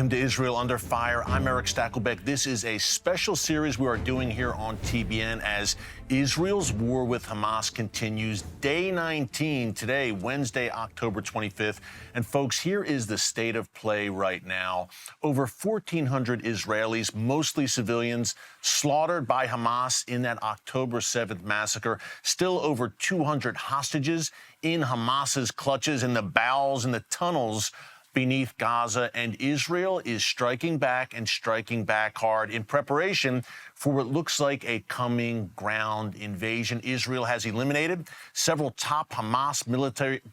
Welcome to Israel Under Fire. I'm Erick Stakelbeck. This is a special series we are doing here on TBN as Israel's war with Hamas continues. Day 19 today, Wednesday, October 25th. And folks, here is the state of play right now. Over 1,400 Israelis, mostly civilians, slaughtered by Hamas in that October 7th massacre. Still over 200 hostages in Hamas's clutches, in the bowels, in the tunnels beneath Gaza, and Israel is striking back and striking back hard in preparation for what looks like a coming ground invasion. Israel has eliminated several top Hamas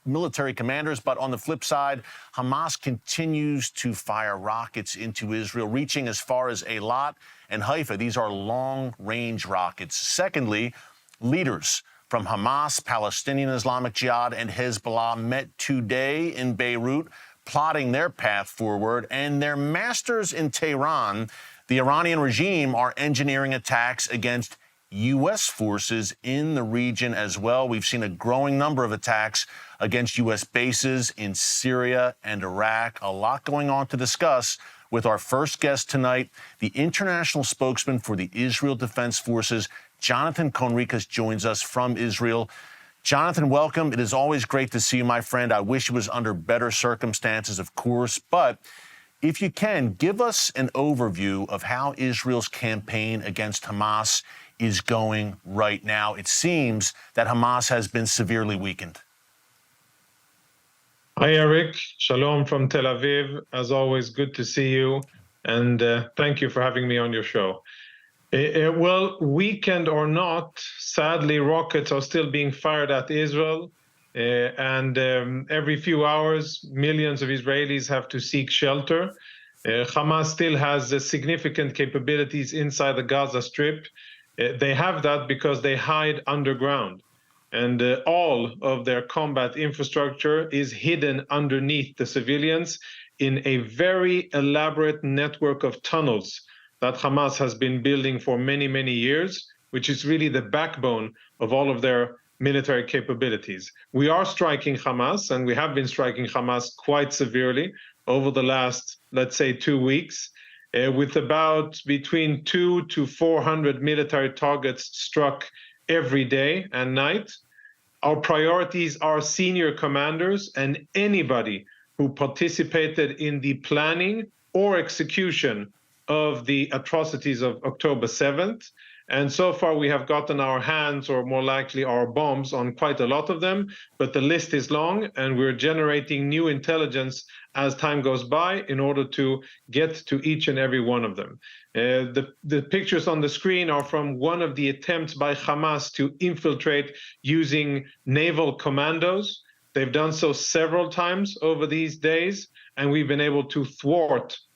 military commanders, but on the flip side, Hamas continues to fire rockets into Israel, reaching as far as Eilat and Haifa. These are long-range rockets. Secondly, leaders from Hamas, Palestinian Islamic Jihad, and Hezbollah met today in Beirut, plotting their path forward, and their masters in Tehran, the Iranian regime, are engineering attacks against U.S. forces in the region as well. We've seen a growing number of attacks against U.S. bases in Syria and Iraq. A lot going on to discuss with our first guest tonight, the international spokesman for the Israel Defense Forces, Jonathan Conricus, joins us from Israel. Jonathan, welcome. It is always great to see you, my friend. I wish it was under better circumstances, of course, but if you can, give us an overview of how Israel's campaign against Hamas is going right now. It seems that Hamas has been severely weakened. Hi, Eric. Shalom from Tel Aviv. As always, good to see you, and thank you for having me on your show. Well, weakened or not, sadly, rockets are still being fired at Israel. And every few hours, millions of Israelis have to seek shelter. Hamas still has significant capabilities inside the Gaza Strip. They have that because they hide underground. And all of their combat infrastructure is hidden underneath the civilians in a very elaborate network of tunnels that Hamas has been building for many, many years, which is really the backbone of all of their military capabilities. We are striking Hamas, and we have been striking Hamas quite severely over the last, let's say, 2 weeks, with about between 200 to 400 military targets struck every day and night. Our priorities are senior commanders and anybody who participated in the planning or execution of the atrocities of October 7th. And so far, we have gotten our hands, or more likely our bombs, on quite a lot of them. But the list is long, and we're generating new intelligence as time goes by in order to get to each and every one of them. The pictures on the screen are from one of the attempts by Hamas to infiltrate using naval commandos. They've done so several times over these days, and we've been able to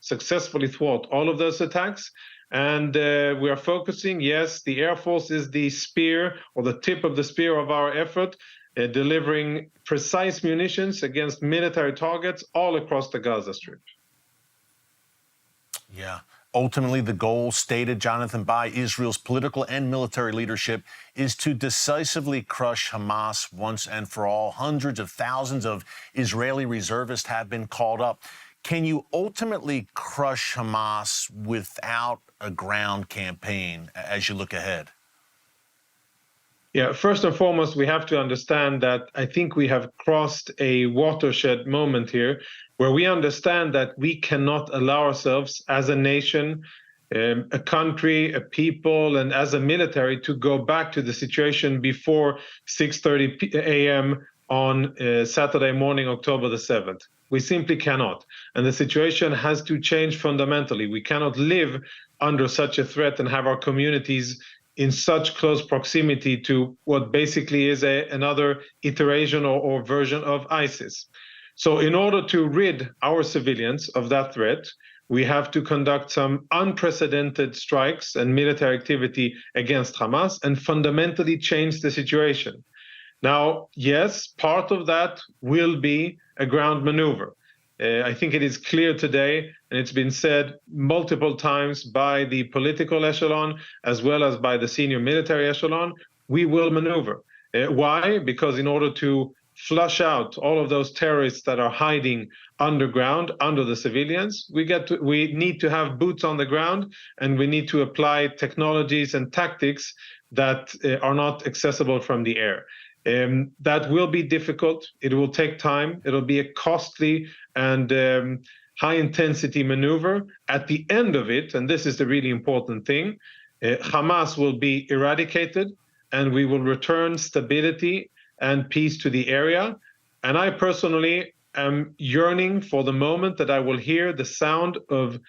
successfully thwart all of those attacks. And we are focusing, yes, the Air Force is the spear or the tip of the spear of our effort, delivering precise munitions against military targets all across the Gaza Strip. Yeah. Ultimately, the goal stated, Jonathan, by Israel's political and military leadership is to decisively crush Hamas once and for all. Hundreds of thousands of Israeli reservists have been called up. Can you ultimately crush Hamas without a ground campaign as you look ahead? Yeah, first and foremost, we have to understand that I think we have crossed a watershed moment here where we understand that we cannot allow ourselves as a nation, a country, a people, and as a military to go back to the situation before 6:30 a.m. on Saturday morning, October the 7th. We simply cannot. And the situation has to change fundamentally. We cannot live under such a threat and have our communities in such close proximity to what basically is another iteration or version of ISIS. So in order to rid our civilians of that threat, we have to conduct some unprecedented strikes and military activity against Hamas and fundamentally change the situation. Now, yes, part of that will be a ground maneuver. I think it is clear today, and it's been said multiple times by the political echelon as well as by the senior military echelon, we will maneuver. Why? Because in order to flush out all of those terrorists that are hiding underground under the civilians. We need to have boots on the ground, and we need to apply technologies and tactics that are not accessible from the air. That will be difficult. It will take time. It'll be a costly and high-intensity maneuver. At the end of it, and this is the really important thing, Hamas will be eradicated, and we will return stability and peace to the area. And I personally am yearning for the moment that I will hear the sound of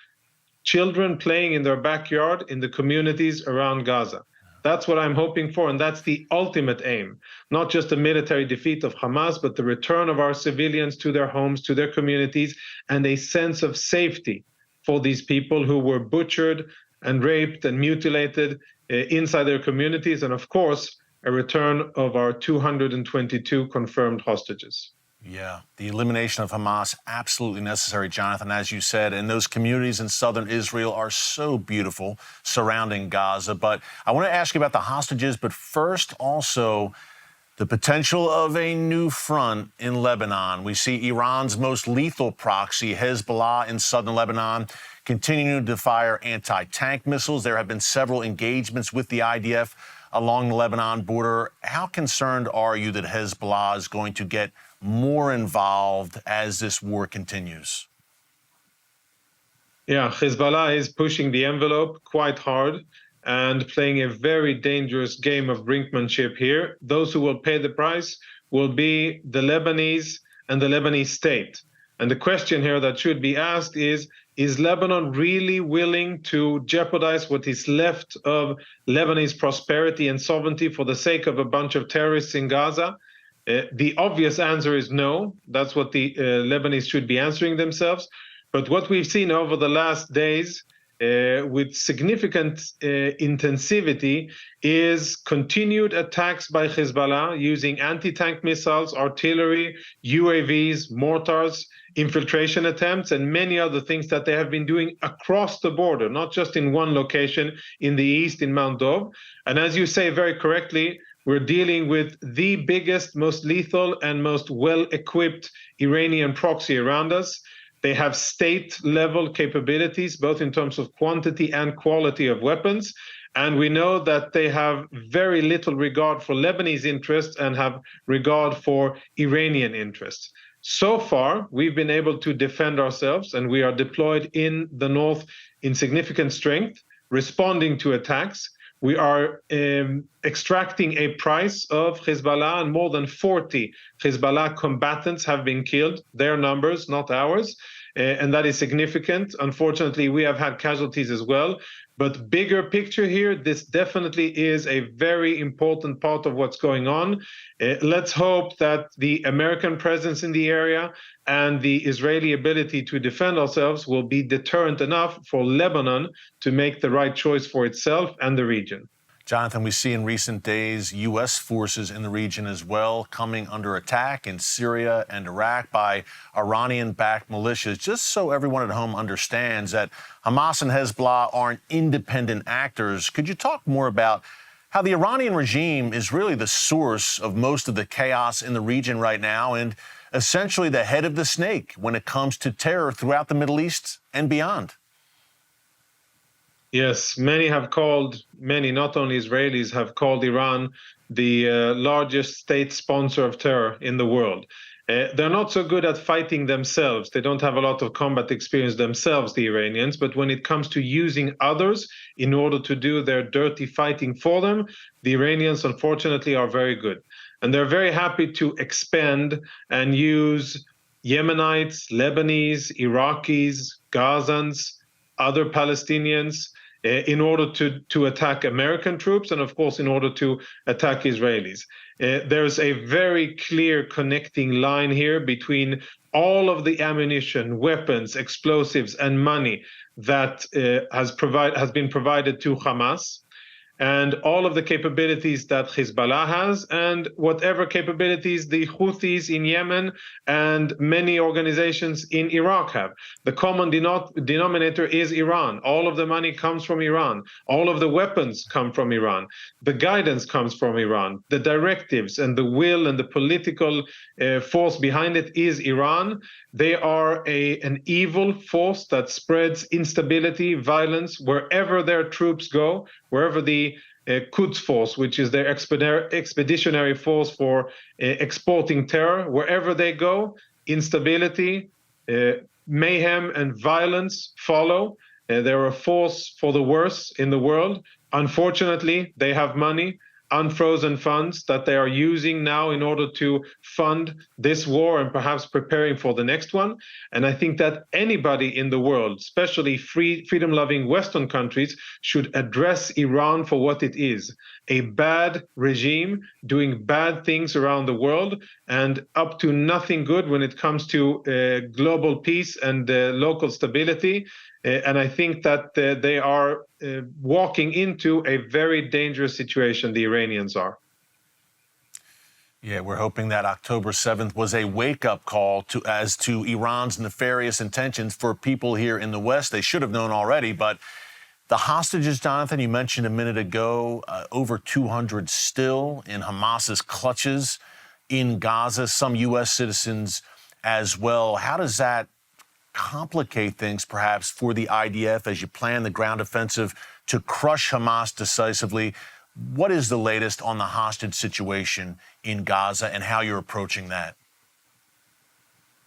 children playing in their backyard in the communities around Gaza. That's what I'm hoping for, and that's the ultimate aim. Not just the military defeat of Hamas, but the return of our civilians to their homes, to their communities, and a sense of safety for these people who were butchered and raped and mutilated inside their communities, and of course, a return of our 222 confirmed hostages. Yeah, the elimination of Hamas, absolutely necessary, Jonathan, as you said. And those communities in southern Israel are so beautiful surrounding Gaza. But I want to ask you about the hostages, but first also the potential of a new front in Lebanon. We see Iran's most lethal proxy, Hezbollah, in southern Lebanon, continuing to fire anti-tank missiles. There have been several engagements with the IDF along the Lebanon border. How concerned are you that Hezbollah is going to get more involved as this war continues? Yeah, Hezbollah is pushing the envelope quite hard and playing a very dangerous game of brinkmanship here. Those who will pay the price will be the Lebanese and the Lebanese state. And the question here that should be asked is Lebanon really willing to jeopardize what is left of Lebanese prosperity and sovereignty for the sake of a bunch of terrorists in Gaza? The obvious answer is no. That's what the Lebanese should be answering themselves. But what we've seen over the last days with significant intensivity is continued attacks by Hezbollah using anti-tank missiles, artillery, UAVs, mortars, infiltration attempts, and many other things that they have been doing across the border, not just in one location in the east, in Mount Dov. And as you say very correctly, we're dealing with the biggest, most lethal, and most well-equipped Iranian proxy around us. They have state-level capabilities, both in terms of quantity and quality of weapons. And we know that they have very little regard for Lebanese interests and have regard for Iranian interests. So far, we've been able to defend ourselves, and we are deployed in the north in significant strength, responding to attacks. We are extracting a price of Hezbollah, and more than 40 Hezbollah combatants have been killed, their numbers, not ours, and that is significant. Unfortunately, we have had casualties as well. But bigger picture here, this definitely is a very important part of what's going on. Let's hope that the American presence in the area and the Israeli ability to defend ourselves will be deterrent enough for Lebanon to make the right choice for itself and the region. Jonathan, we see in recent days U.S. forces in the region as well coming under attack in Syria and Iraq by Iranian-backed militias. Just so everyone at home understands that Hamas and Hezbollah aren't independent actors, could you talk more about how the Iranian regime is really the source of most of the chaos in the region right now and essentially the head of the snake when it comes to terror throughout the Middle East and beyond? Yes, many, not only Israelis, have called Iran the largest state sponsor of terror in the world. They're not so good at fighting themselves. They don't have a lot of combat experience themselves, the Iranians, but when it comes to using others in order to do their dirty fighting for them, the Iranians, unfortunately, are very good. And they're very happy to expand and use Yemenites, Lebanese, Iraqis, Gazans, other Palestinians, in order to attack American troops and, of course, in order to attack Israelis. There's a very clear connecting line here between all of the ammunition, weapons, explosives, and money that has been provided to Hamas. and all of the capabilities that Hezbollah has, and whatever capabilities the Houthis in Yemen and many organizations in Iraq have. The common denominator is Iran. All of the money comes from Iran. All of the weapons come from Iran. The guidance comes from Iran. The directives and the will and the political force behind it is Iran. They are an evil force that spreads instability, violence, wherever their troops go, wherever the Quds force, which is their expeditionary force for exporting terror, wherever they go, instability, mayhem, and violence follow. They're a force for the worse in the world. Unfortunately, they have money, unfrozen funds that they are using now in order to fund this war and perhaps preparing for the next one. And I think that anybody in the world, especially freedom-loving Western countries, should address Iran for what it is: a bad regime doing bad things around the world and up to nothing good when it comes to global peace and local stability. And I think that they are walking into a very dangerous situation, the Iranians are. Yeah, we're hoping that October 7th was a wake-up call as to Iran's nefarious intentions for people here in the West. They should have known already, but the hostages, Jonathan, you mentioned a minute ago, over 200 still in Hamas's clutches in Gaza, some U.S. citizens as well. How does that complicate things, perhaps, for the IDF as you plan the ground offensive to crush Hamas decisively? What is the latest on the hostage situation in Gaza and how you're approaching that?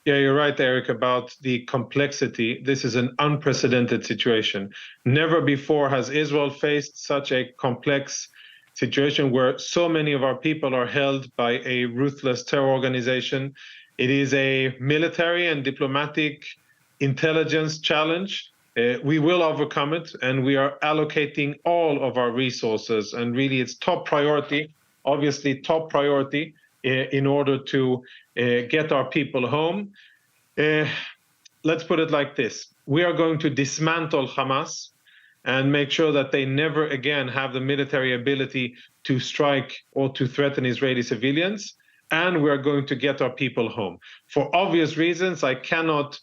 Yeah, you're right, Eric, about the complexity. This is an unprecedented situation. Never before has Israel faced such a complex situation where so many of our people are held by a ruthless terror organization. It is a military and diplomatic intelligence challenge. We will overcome it, and we are allocating all of our resources. And really, it's top priority, obviously top priority, in order to get our people home. Let's put it like this. We are going to dismantle Hamas and make sure that they never again have the military ability to strike or to threaten Israeli civilians. And we are going to get our people home. For obvious reasons, I cannot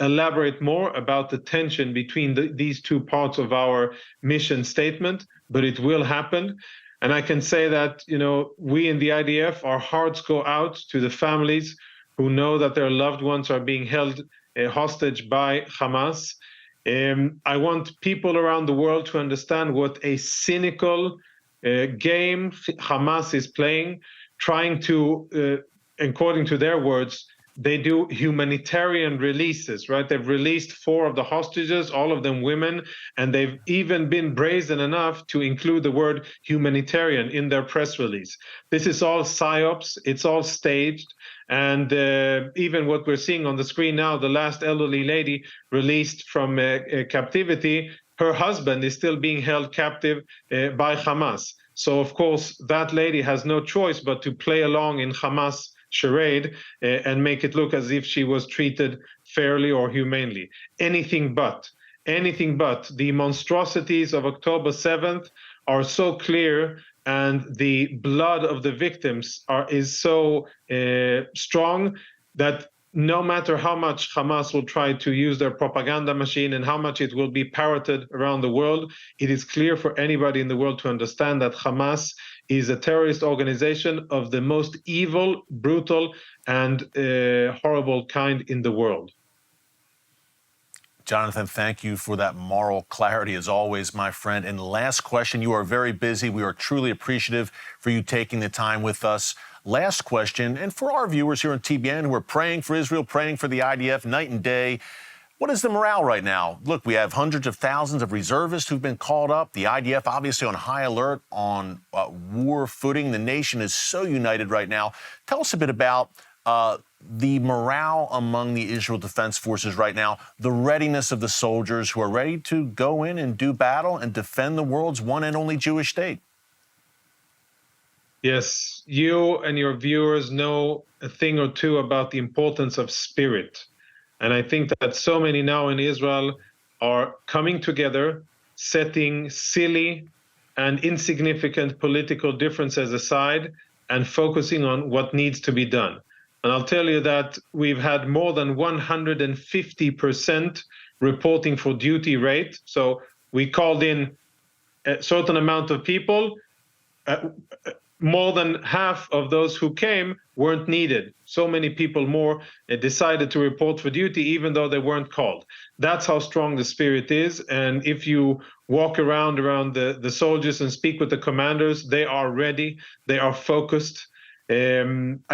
elaborate more about the tension between these two parts of our mission statement, but it will happen. And I can say that, we in the IDF, our hearts go out to the families who know that their loved ones are being held hostage by Hamas. I want people around the world to understand what a cynical game Hamas is playing, trying to, according to their words, they do humanitarian releases, right? They've released 4 of the hostages, all of them women, and they've even been brazen enough to include the word humanitarian in their press release. This is all psyops, it's all staged, and even what we're seeing on the screen now, the last elderly lady released from captivity, her husband is still being held captive by Hamas. So, of course, that lady has no choice but to play along in Hamas charade and make it look as if she was treated fairly or humanely. Anything but. The monstrosities of October 7th are so clear, and the blood of the victims is so strong that no matter how much Hamas will try to use their propaganda machine and how much it will be parroted around the world, it is clear for anybody in the world to understand that Hamas is a terrorist organization of the most evil, brutal, and horrible kind in the world. Jonathan, thank you for that moral clarity as always, my friend. And last question, you are very busy. We are truly appreciative for you taking the time with us. Last question, and for our viewers here on TBN who are praying for Israel, praying for the IDF night and day, what is the morale right now? Look, we have hundreds of thousands of reservists who've been called up. The IDF obviously on high alert, on war footing. The nation is so united right now. Tell us a bit about the morale among the Israel Defense Forces right now, the readiness of the soldiers who are ready to go in and do battle and defend the world's one and only Jewish state. Yes, you and your viewers know a thing or two about the importance of spirit. And I think that so many now in Israel are coming together, setting silly and insignificant political differences aside and focusing on what needs to be done. And I'll tell you that we've had more than 150% reporting for duty rate. So we called in a certain amount of people. More than half of those who came weren't needed. So many people more decided to report for duty even though they weren't called. That's how strong the spirit is. And if you walk around the soldiers and speak with the commanders, they are ready, they are focused.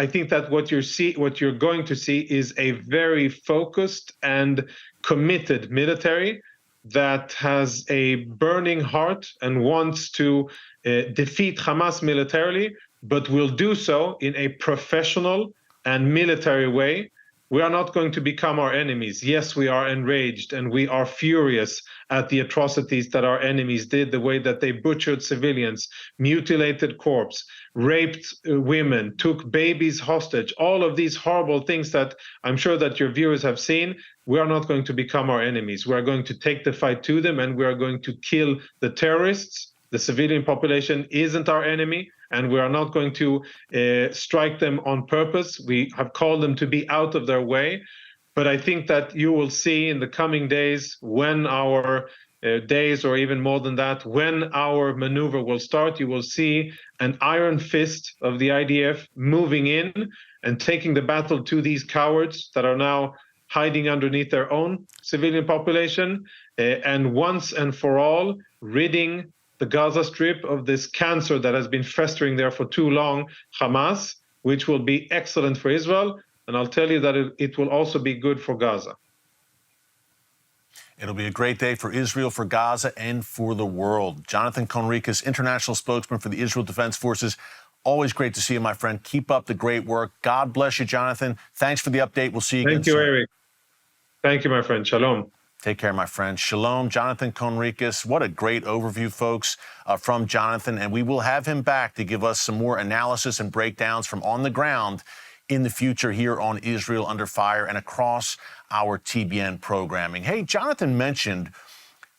I think that what you're going to see is a very focused and committed military that has a burning heart and wants to defeat Hamas militarily, but will do so in a professional and military way. We are not going to become our enemies. Yes, we are enraged and we are furious at the atrocities that our enemies did, the way that they butchered civilians, mutilated corpses, raped women, took babies hostage, all of these horrible things that I'm sure that your viewers have seen. We are not going to become our enemies. We are going to take the fight to them and we are going to kill the terrorists. The civilian population isn't our enemy, and we are not going to strike them on purpose. We have called them to be out of their way. But I think that you will see in the coming days, when our days, or even more than that, when our maneuver will start, you will see an iron fist of the IDF moving in and taking the battle to these cowards that are now hiding underneath their own civilian population, and once and for all, ridding the Gaza Strip of this cancer that has been festering there for too long, Hamas, which will be excellent for Israel. And I'll tell you that it will also be good for Gaza. It'll be a great day for Israel, for Gaza, and for the world. Jonathan Conricus, international spokesman for the Israel Defense Forces. Always great to see you, my friend. Keep up the great work. God bless you, Jonathan. Thanks for the update. We'll see you again soon. Thank you, Eric. Thank you, my friend. Shalom. Take care, my friend. Shalom, Jonathan Conricus. What a great overview, folks, from Jonathan. And we will have him back to give us some more analysis and breakdowns from on the ground in the future here on Israel Under Fire and across our TBN programming. Hey, Jonathan mentioned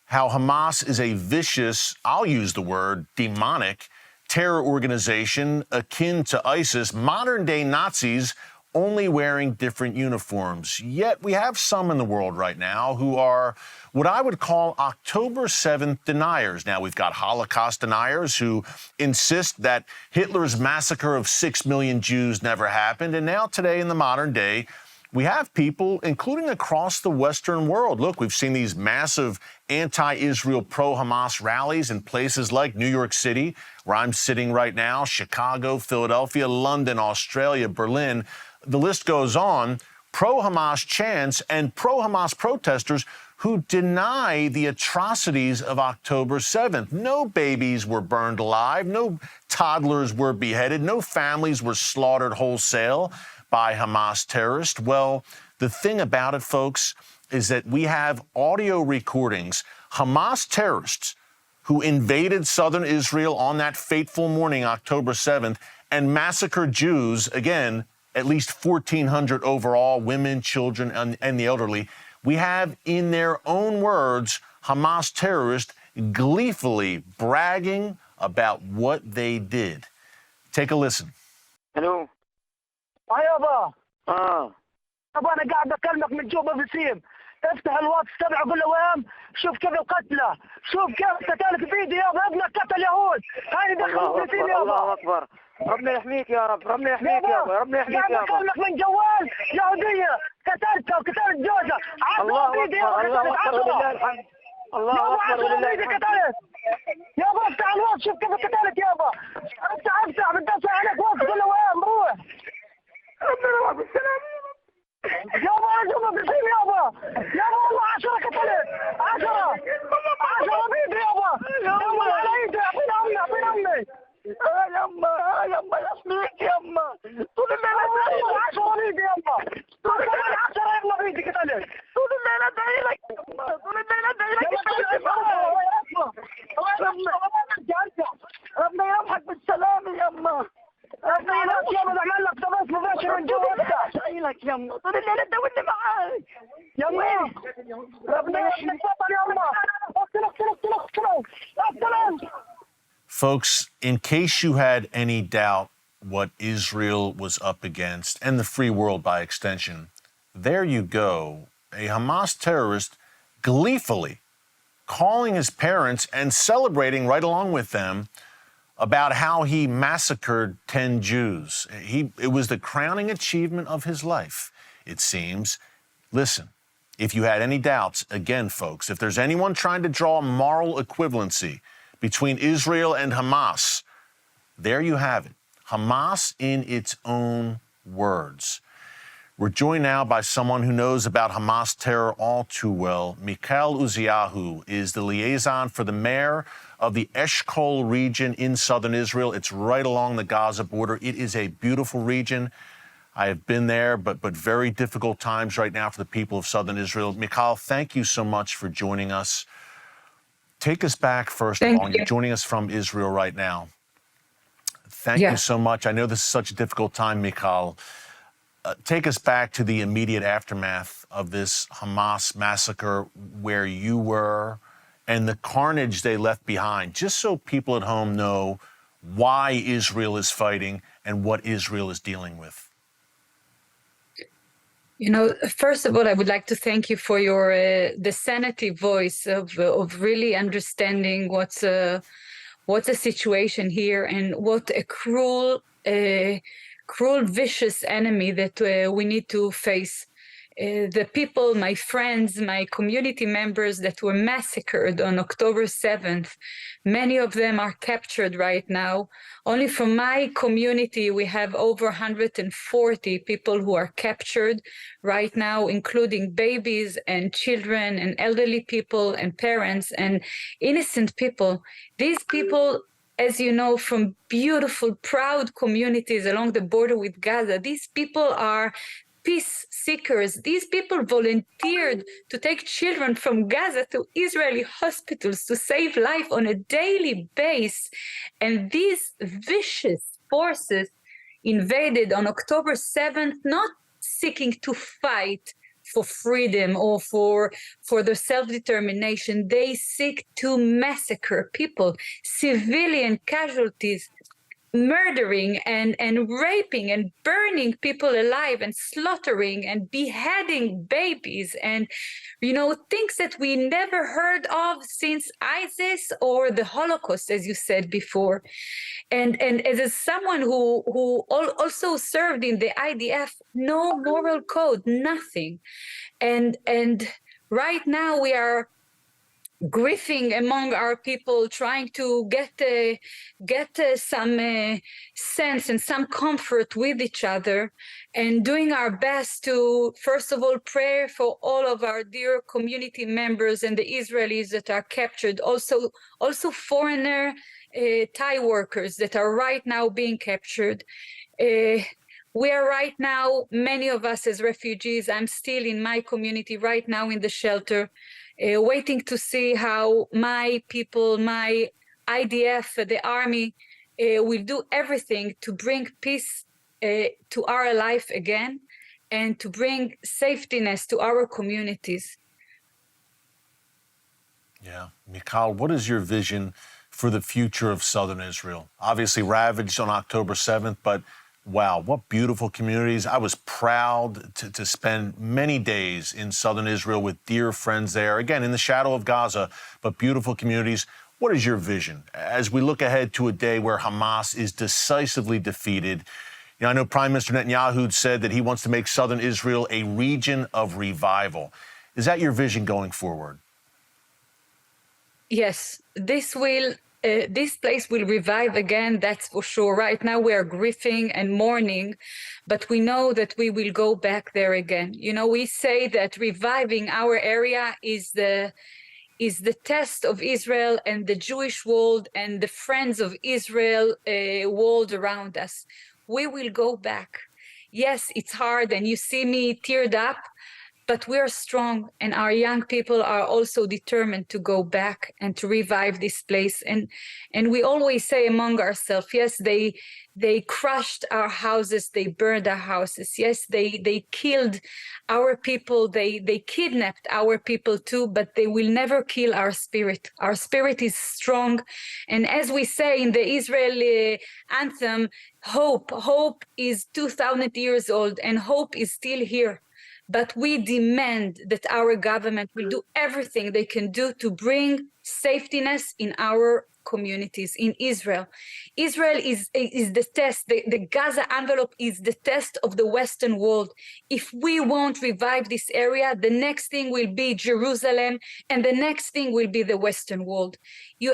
how Hamas is a vicious, I'll use the word, demonic terror organization akin to ISIS, modern-day Nazis only wearing different uniforms. Yet we have some in the world right now who are what I would call October 7th deniers. Now, we've got Holocaust deniers who insist that Hitler's massacre of 6 million Jews never happened. And now today in the modern day, we have people, including across the Western world. Look, we've seen these massive anti-Israel, pro-Hamas rallies in places like New York City, where I'm sitting right now, Chicago, Philadelphia, London, Australia, Berlin. The list goes on. Pro-Hamas chants and pro-Hamas protesters who deny the atrocities of October 7th. No babies were burned alive. No toddlers were beheaded. No families were slaughtered wholesale by Hamas terrorists. Well, the thing about it, folks, is that we have audio recordings. Hamas terrorists who invaded southern Israel on that fateful morning, October 7th, and massacred Jews, again, at least 1,400 overall, women, children, and the elderly. We have, in their own words, Hamas terrorists gleefully bragging about what they did. Take a listen. Hello. يابا يابا انا قاعد اكلمك من جوبا بسيم. افتح الواتس تبع قول له وين شوف كيف القتلى، شوف كيف قتلك بيدي يابا، ابنك قتل يهود. هاي دخل بسيم يابا. الله اكبر. ربنا يحميك يا رب، ربنا يحميك يابا، ربنا يحميك يابا. قاعد اكلمك من جوال يهوديه قتلتها وقتلت جوزها. الله اكبر، الله اكبر ولله الحمد. الله اكبر ولله الحمد. يابا افتح الواتس شوف كيف قتلت يابا. افتح بتصل عليك واتس قول له وين بروح. ربنا يروح بالسلامة يابا جوبا بسيم يابا. يابا والله 10 قتلت 10 بيدي يابا. يابا على ايدي اعطيني امي اعطيني امي. يما يما يحميك يما. طول الليل 10 بيدي يابا. طول الليل 10 يابا بيدي قتلت. طول الليل ادعي لك يما. طول الليل ادعي لك. ربنا يرحمك بالسلامة يما. ربنا يرحمك يابا بعمل لك تبص مباشر من جوا افتح. ادعي لك يما. طول الليل ادعي معاك يما. ربنا يحميك تفضل يما. اقتلك. Folks, in case you had any doubt what Israel was up against, and the free world by extension, there you go. A Hamas terrorist gleefully calling his parents and celebrating right along with them about how he massacred 10 Jews. It was the crowning achievement of his life, it seems. Listen, if you had any doubts, again, folks, if there's anyone trying to draw a moral equivalency between Israel and Hamas, there you have it. Hamas in its own words. We're joined now by someone who knows about Hamas terror all too well. Michael Uziyahu is the liaison for the mayor of the Eshkol region in southern Israel. It's right along the Gaza border. It is a beautiful region. I have been there, but very difficult times right now for the people of southern Israel. Michael, thank you so much for joining us. Take us back, first of all. You're joining us from Israel right now. Thank you so much. I know this is such a difficult time, Michael. Take us back to the immediate aftermath of this Hamas massacre, where you were, and the carnage they left behind, just so people at home know why Israel is fighting and what Israel is dealing with. You know, first of all, I would like to thank you for your the sanity voice of really understanding what's the situation here and what a cruel, vicious enemy that we need to face. The people, my friends, my community members that were massacred on October 7th, many of them are captured right now. Only from my community, we have over 140 people who are captured right now, including babies and children and elderly people and parents and innocent people. These people, as you know, from beautiful, proud communities along the border with Gaza, these people are peace seekers. These people volunteered to take children from Gaza to Israeli hospitals to save life on a daily basis. And these vicious forces invaded on October 7th, not seeking to fight for freedom or for their self-determination. They seek to massacre people, civilian casualties, murdering and raping and burning people alive and slaughtering and beheading babies and, you know, things that we never heard of since ISIS or the Holocaust, as you said before. And as someone who also served in the IDF, no moral code, nothing. And right now we are grieving among our people, trying to get some sense and some comfort with each other, and doing our best to, first of all, pray for all of our dear community members and the Israelis that are captured, also foreigner Thai workers that are right now being captured. We are right now, many of us as refugees, I'm still in my community right now in the shelter, waiting to see how my people, my IDF, the army, will do everything to bring peace to our life again and to bring safetiness to our communities. Yeah. Michael, what is your vision for the future of southern Israel? Obviously ravaged on October 7th, but wow, what beautiful communities. I was proud to spend many days in southern Israel with dear friends there, again, in the shadow of Gaza, but beautiful communities. What is your vision as we look ahead to a day where Hamas is decisively defeated? You know, I know Prime Minister Netanyahu said that he wants to make southern Israel a region of revival. Is that your vision going forward? Yes, this place will revive again, that's for sure. Right now we are grieving and mourning, but we know that we will go back there again. You know, we say that reviving our area is the test of Israel and the Jewish world and the friends of Israel world around us. We will go back. Yes, it's hard, and you see me teared up, but we are strong, and our young people are also determined to go back and to revive this place. And we always say among ourselves, yes, they crushed our houses, they burned our houses. Yes, they killed our people, they kidnapped our people too, but they will never kill our spirit. Our spirit is strong. And as we say in the Israeli anthem, hope is 2,000 years old, and hope is still here. But we demand that our government will do everything they can do to bring safetiness in our communities in Israel. Israel is the test. The Gaza envelope is the test of the Western world. If we won't revive this area, the next thing will be Jerusalem, and the next thing will be the Western world.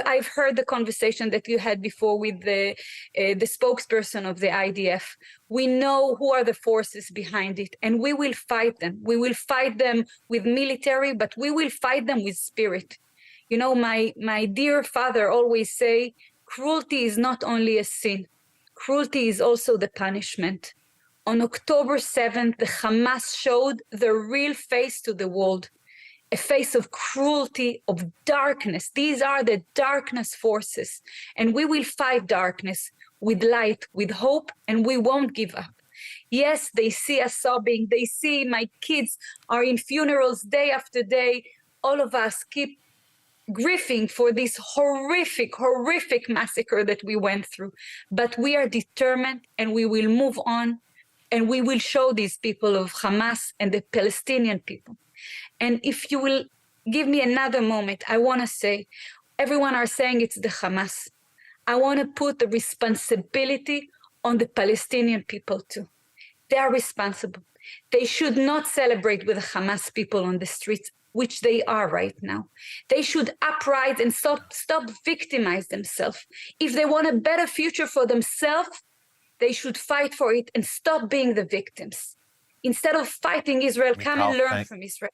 I've heard the conversation that you had before with the spokesperson of the IDF. We know who are the forces behind it, and we will fight them. We will fight them with military, but we will fight them with spirit. You know, my dear father always say, cruelty is not only a sin. Cruelty is also the punishment. On October 7th, the Hamas showed the real face to the world, a face of cruelty, of darkness. These are the darkness forces, and we will fight darkness with light, with hope, and we won't give up. Yes, they see us sobbing. They see my kids are in funerals day after day. All of us keep grieving for this horrific massacre that we went through. But we are determined, and we will move on, and we will show these people of Hamas and the Palestinian people. And if you will give me another moment, I want to say, everyone are saying it's the Hamas. I want to put the responsibility on the Palestinian people too. They are responsible. They should not celebrate with the Hamas people on the streets, which they are right now. They should uprise and stop victimize themselves. If they want a better future for themselves, they should fight for it and stop being the victims. Instead of fighting Israel, come and learn from Israel.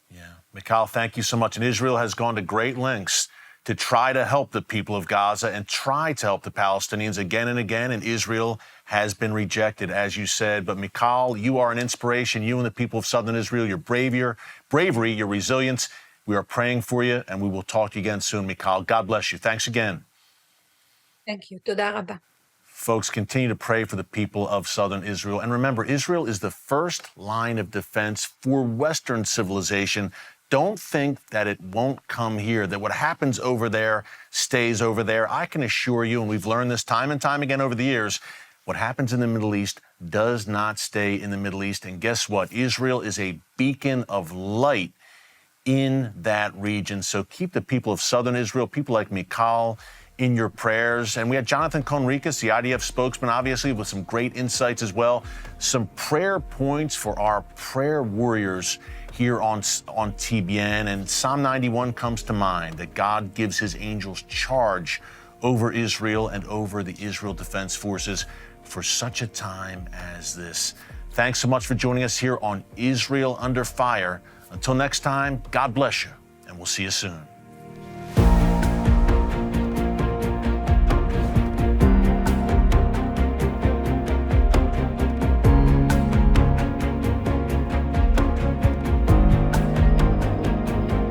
Yeah, Michal, thank you so much. And Israel has gone to great lengths to try to help the people of Gaza and try to help the Palestinians again and again, and Israel has been rejected, as you said. But Michal, you are an inspiration, you and the people of southern Israel, your bravery, your resilience. We are praying for you, and we will talk to you again soon, Michal. God bless you. Thanks again. Thank you. Toda rabba. Folks, continue to pray for the people of southern Israel. And remember, Israel is the first line of defense for Western civilization. Don't think that it won't come here, that what happens over there stays over there. I can assure you, and we've learned this time and time again over the years, what happens in the Middle East does not stay in the Middle East. And guess what? Israel is a beacon of light in that region. So keep the people of southern Israel, people like Michal, in your prayers. And we had Jonathan Conricus, the IDF spokesman, obviously, with some great insights as well. Some prayer points for our prayer warriors here on TBN. And Psalm 91 comes to mind, that God gives his angels charge over Israel and over the Israel Defense Forces for such a time as this. Thanks so much for joining us here on Israel Under Fire. Until next time, God bless you, and we'll see you soon.